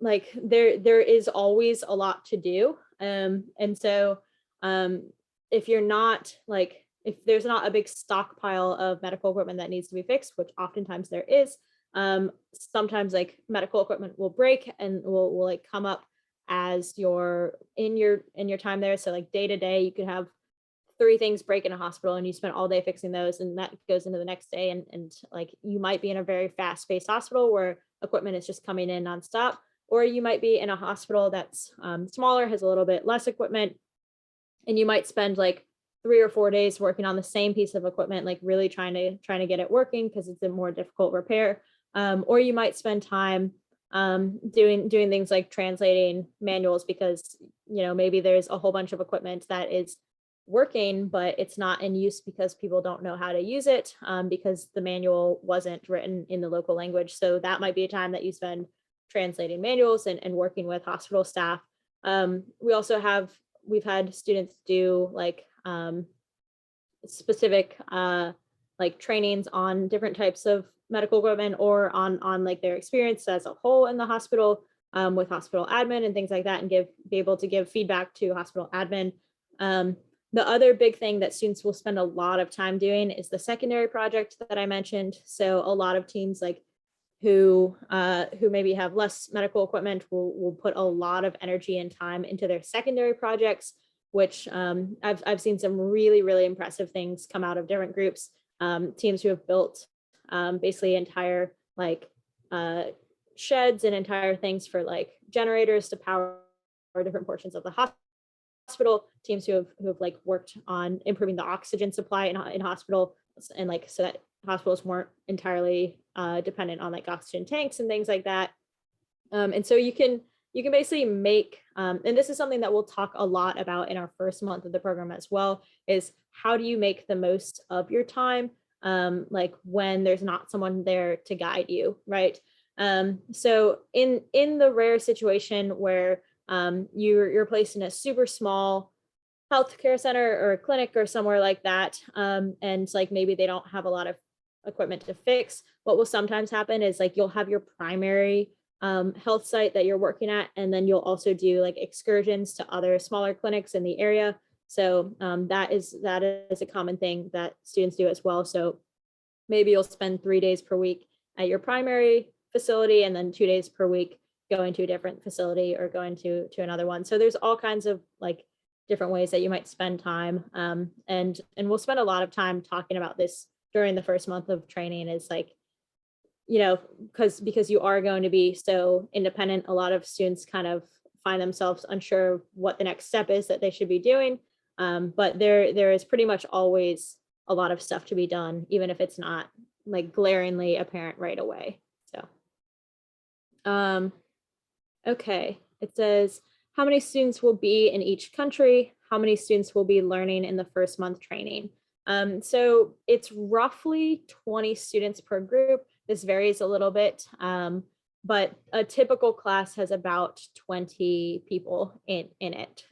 like there is always a lot to do. And so if you're not like, if there's not a big stockpile of medical equipment that needs to be fixed, which oftentimes there is, sometimes like medical equipment will break and will like come up as you're in your time there. So like day to day, you could have 3 things break in a hospital and you spend all day fixing those, and that goes into the next day. And like you might be in a very fast-paced hospital where equipment is just coming in nonstop, or you might be in a hospital that's smaller, has a little bit less equipment, and you might spend like 3 or 4 days working on the same piece of equipment, like really trying to get it working because it's a more difficult repair. Or you might spend time doing things like translating manuals because maybe there's a whole bunch of equipment that is working, but it's not in use because people don't know how to use it because the manual wasn't written in the local language. So that might be a time that you spend translating manuals and working with hospital staff. We've had students do like specific like trainings on different types of medical equipment or on like their experience as a whole in the hospital with hospital admin and things like that, and be able to give feedback to hospital admin. The other big thing that students will spend a lot of time doing is the secondary project that I mentioned. So a lot of teams like who maybe have less medical equipment will put a lot of energy and time into their secondary projects, which I've seen some really, really impressive things come out of different groups, teams who have built basically entire like sheds and entire things for like generators to power different portions of the hospital, teams who have like worked on improving the oxygen supply in hospital, and like so that hospitals weren't entirely dependent on like oxygen tanks and things like that. And so you can basically make, and this is something that we'll talk a lot about in our first month of the program as well, is how do you make the most of your time, like when there's not someone there to guide you, right? So in the rare situation where you're placed in a super small healthcare center or a clinic or somewhere like that, and like maybe they don't have a lot of equipment to fix, what will sometimes happen is like you'll have your primary health site that you're working at, and then you'll also do like excursions to other smaller clinics in the area. So that is a common thing that students do as well. So maybe you'll spend 3 days per week at your primary facility and then 2 days per week going to a different facility or going to another one. So there's all kinds of like different ways that you might spend time. And we'll spend a lot of time talking about this during the first month of training, is like, you know, because you are going to be so independent, a lot of students kind of find themselves unsure of what the next step is that they should be doing. But there is pretty much always a lot of stuff to be done, even if it's not like glaringly apparent right away. So, okay, it says, how many students will be in each country? How many students will be learning in the first month training? So it's roughly 20 students per group. This varies a little bit, but a typical class has about 20 people in it.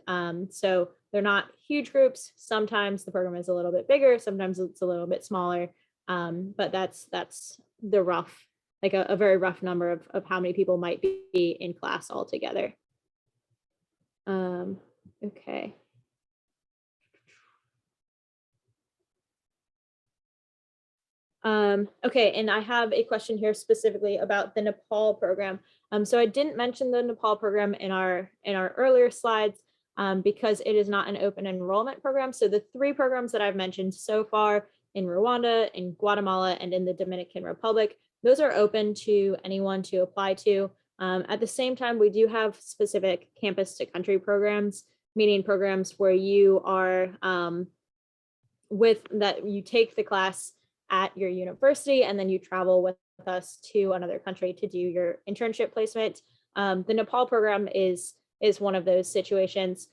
So they're not huge groups. Sometimes the program is a little bit bigger, sometimes it's a little bit smaller, but that's the rough, like a very rough number of how many people might be in class altogether. Okay. Okay, and I have a question here specifically about the Nepal program. So I didn't mention the Nepal program in our earlier slides because it is not an open enrollment program. So the 3 programs that I've mentioned so far in Rwanda, in Guatemala, and in the Dominican Republic, those are open to anyone to apply to. At the same time, we do have specific campus to country programs, meaning programs where you are you take the class at your university and then you travel with us to another country to do your internship placement. The Nepal program is one of those situations.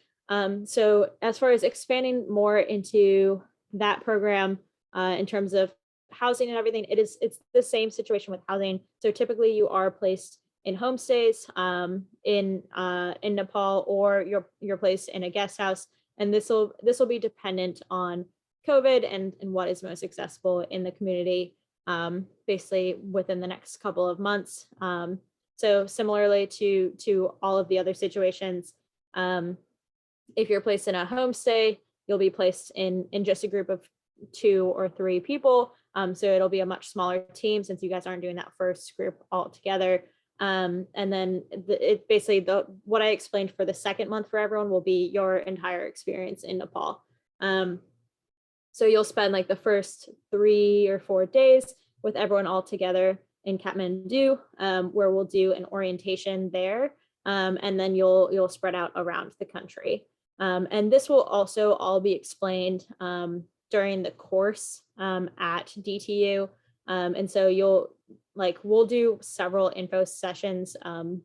So as far as expanding more into that program in terms of housing and everything, it's the same situation with housing. So typically you are placed in homestays in Nepal, or you're placed in a guest house, and this will be dependent on COVID and what is most accessible in the community, basically within the next couple of months. So similarly to all of the other situations, if you're placed in a homestay, you'll be placed in just a group of 2 or 3 people. So it'll be a much smaller team since you guys aren't doing that first group all together. And then what I explained for the second month for everyone will be your entire experience in Nepal. So you'll spend like the first 3 or 4 days with everyone all together in Kathmandu, where we'll do an orientation there, and then you'll spread out around the country. And this will also all be explained during the course at DTU. And so we'll do several info sessions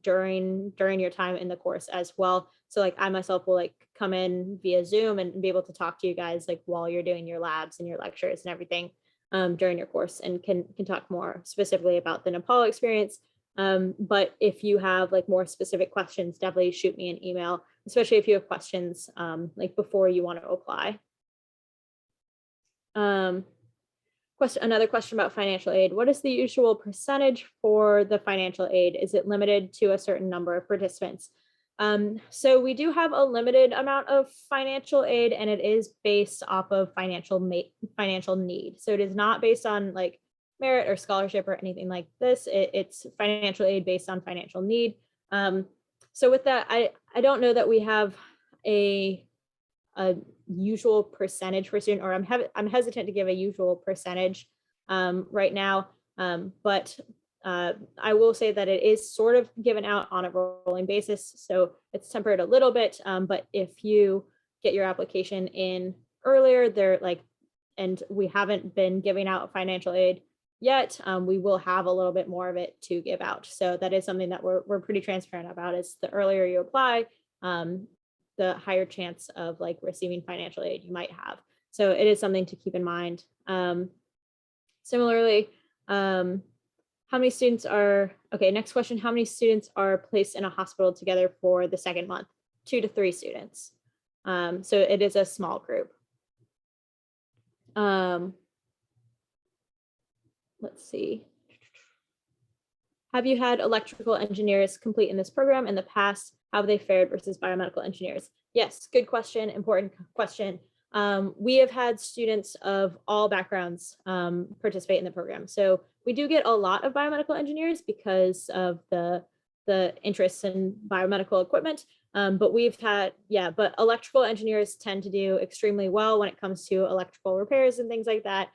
during your time in the course as well. So like I myself will like come in via Zoom and be able to talk to you guys like while you're doing your labs and your lectures and everything during your course, and can talk more specifically about the Nepal experience. But if you have like more specific questions, definitely shoot me an email, especially if you have questions like before you want to apply. Another question about financial aid. What is the usual percentage for the financial aid? Is it limited to a certain number of participants? So we do have a limited amount of financial aid, and it is based off of financial need. So it is not based on like merit or scholarship or anything like this. It's financial aid based on financial need. So with that, I don't know that we have a usual percentage for student, or I'm hesitant to give a usual percentage right now, but I will say that it is sort of given out on a rolling basis, so it's tempered a little bit, but if you get your application in earlier, and we haven't been giving out financial aid yet, we will have a little bit more of it to give out. So that is something that we're pretty transparent about, is the earlier you apply, the higher chance of like receiving financial aid you might have. So it is something to keep in mind. Similarly, how many students next question, how many students are placed in a hospital together for the second month? 2 to 3 students. So it is a small group. Let's see. Have you had electrical engineers complete in this program in the past? How have they fared versus biomedical engineers? Yes, good question, important question. We have had students of all backgrounds participate in the program. So we do get a lot of biomedical engineers because of the interests in biomedical equipment, But but electrical engineers tend to do extremely well when it comes to electrical repairs and things like that.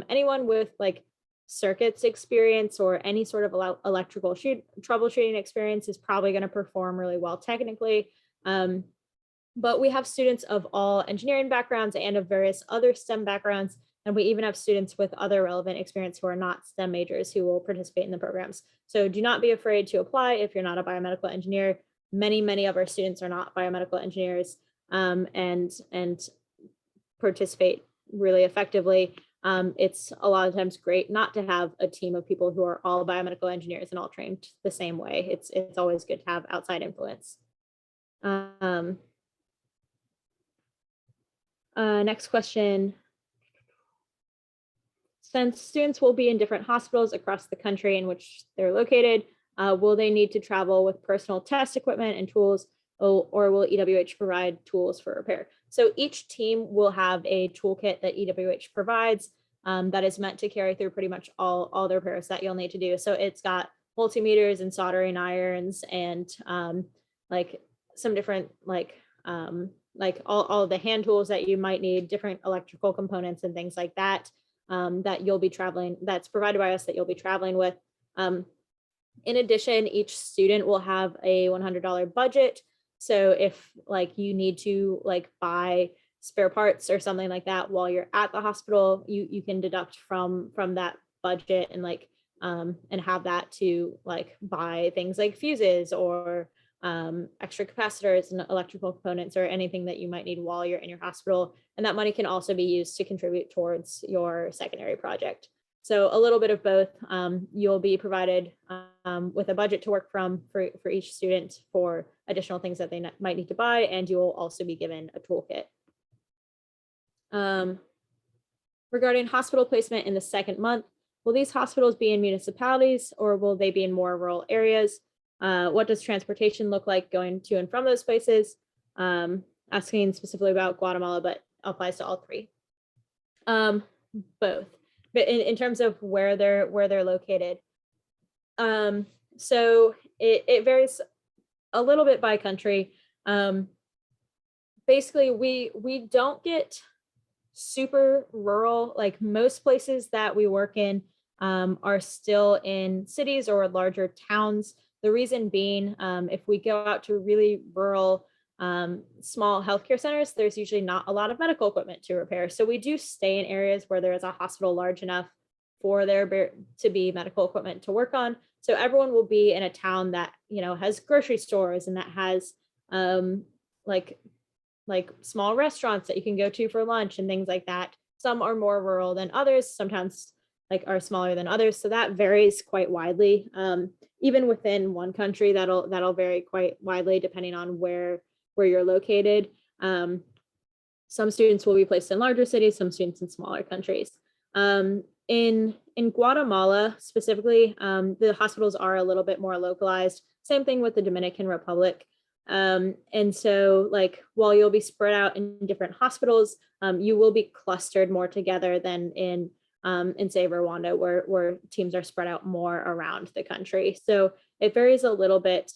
Anyone with like circuits experience or any sort of electrical troubleshooting experience is probably going to perform really well technically. But we have students of all engineering backgrounds and of various other STEM backgrounds. And we even have students with other relevant experience who are not STEM majors who will participate in the programs. So do not be afraid to apply if you're not a biomedical engineer. Many of our students are not biomedical engineers and participate really effectively. It's a lot of times great not to have a team of people who are all biomedical engineers and all trained the same way. It's always good to have outside influence. Next question. Since students will be in different hospitals across the country in which they're located, will they need to travel with personal test equipment and tools, or will EWH provide tools for repair? So each team will have a toolkit that EWH provides that is meant to carry through pretty much all the repairs that you'll need to do. So it's got multimeters and soldering irons and like some different like all the hand tools that you might need, different electrical components and things like that, that you'll be traveling, that's provided by us that you'll be traveling with. In addition, each student will have a $100 budget. So if like you need to like buy spare parts or something like that while you're at the hospital, you can deduct from that budget and like and have that to like buy things like fuses or extra capacitors and electrical components or anything that you might need while you're in your hospital. And that money can also be used to contribute towards your secondary project. So a little bit of both. You'll be provided with a budget to work from for each student for additional things that they might need to buy, and you will also be given a toolkit. Regarding hospital placement in the second month, will these hospitals be in municipalities or will they be in more rural areas? What does transportation look like going to and from those places? Asking specifically about Guatemala, but applies to all three. Both, but in terms of where they're located. So it varies a little bit by country. Basically, we don't get super rural. Like most places that we work in are still in cities or larger towns. The reason being, if we go out to really rural, small healthcare centers, there's usually not a lot of medical equipment to repair. So we do stay in areas where there is a hospital large enough for there to be medical equipment to work on. So everyone will be in a town that, you know, has grocery stores and that has like small restaurants that you can go to for lunch and things like that. Some are more rural than others, sometimes like are smaller than others. So that varies quite widely. Even within one country, that'll vary quite widely depending on where you're located. Some students will be placed in larger cities, some students in smaller countries. In Guatemala specifically, the hospitals are a little bit more localized. Same thing with the Dominican Republic. And so like while you'll be spread out in different hospitals, you will be clustered more together than in say Rwanda, where teams are spread out more around the country. So it varies a little bit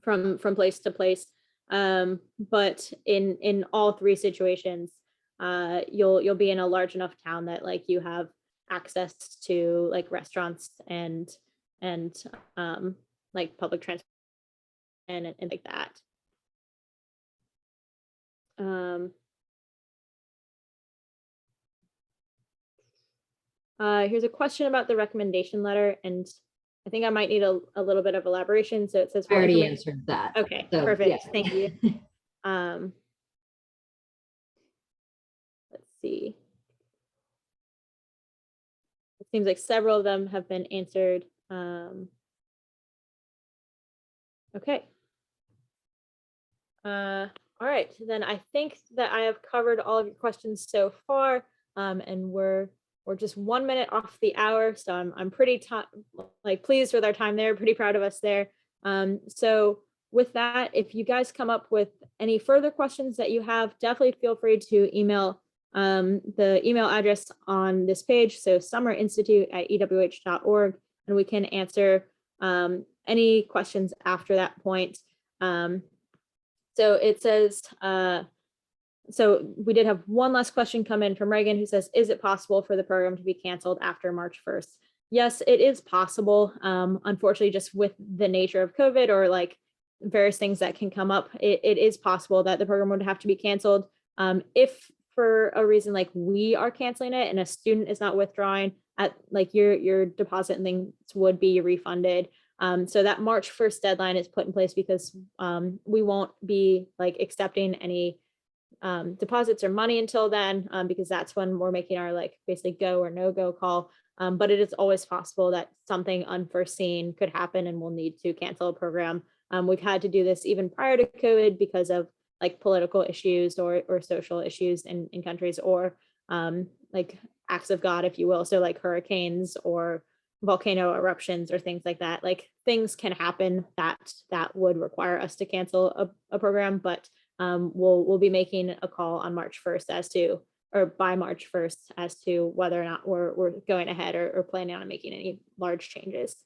from place to place. But in all three situations, you'll be in a large enough town that like you have access to like restaurants and like public transport and like that. Here's a question about the recommendation letter, and I think I might need a little bit of elaboration. So it says, I already answered that. Okay, So, perfect. yeah. Thank you. Let's see. It seems like several of them have been answered. Okay. All right, then I think that I have covered all of your questions so far, and we're just 1 minute off the hour, so I'm pretty pleased with our time there, pretty proud of us there. So with that, if you guys come up with any further questions that you have, definitely feel free to email the email address on this page, so summerinstitute@ewh.org, and we can answer any questions after that point. So it says, so we did have one last question come in from Reagan, who says, is it possible for the program to be canceled after March 1st? Yes, it is possible. Unfortunately, just with the nature of COVID or like various things that can come up, it is possible that the program would have to be canceled. If for a reason like we are canceling it and a student is not withdrawing, at like your deposit and things would be refunded. So that March 1st deadline is put in place because we won't be like accepting any deposits or money until then, because that's when we're making our like basically go or no go call. But it is always possible that something unforeseen could happen and we'll need to cancel a program. We've had to do this even prior to COVID because of like political issues or social issues in countries, or like acts of God, if you will. So like hurricanes or volcano eruptions or things like that. Like things can happen that would require us to cancel a program, but we'll be making a call on March 1st as to, or by March 1st as to whether or not we're going ahead or planning on making any large changes.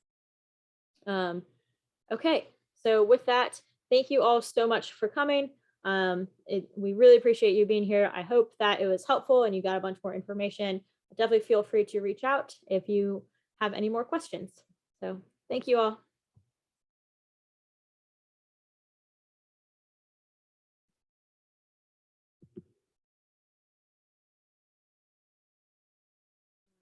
Okay, so with that, thank you all so much for coming. We really appreciate you being here. I hope that it was helpful and you got a bunch more information. Definitely feel free to reach out if you have any more questions. So thank you all.